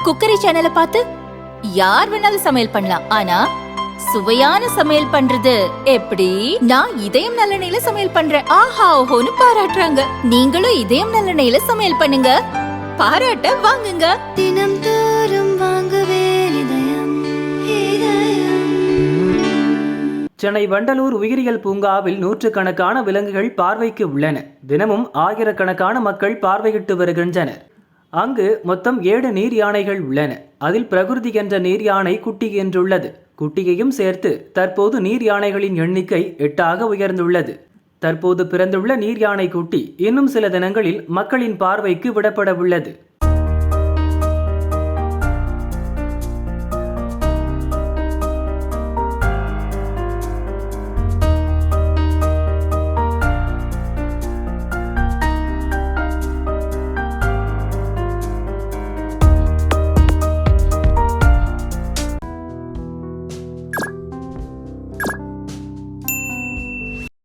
Cookery சேனலை பார்த்து யார் வேணாலும் சமையல் பண்ணலாம். ஆனா சுவையான சமையல் பண்றது எப்படி? நான் இதயம் நல்லெண்ணெயில சமையல் பண்றேன். ஆஹா ஓஹோன்னு பாராட்டுறாங்க. நீங்களும் இதயம் நல்லெண்ணெயில சமையல் பண்ணுங்க, பாராட்ட வாங்குங்க. தினம் தோறும் வாங்குவே இதயம் இதயம். சென்னை வண்டலூர் உயிரியல் பூங்காவில் நூற்றுக்கணக்கான விலங்குகள் பார்வைக்கு உள்ளன. தினமும் ஆயிரக்கணக்கான மக்கள் பார்வையிட்டு வருகின்றனர். அங்கு மொத்தம் 7 நீர் யானைகள் உள்ளன. அதில் பிரகிருதி என்ற நீர் யானை குட்டி என்றுள்ளது. குட்டியையும் சேர்த்து தற்போது நீர் யானைகளின் எண்ணிக்கை 8ஆக உயர்ந்துள்ளது. தற்போது பிறந்துள்ள நீர் யானை குட்டி இன்னும் சில தினங்களில் மக்களின் பார்வைக்கு விடப்பட உள்ளது.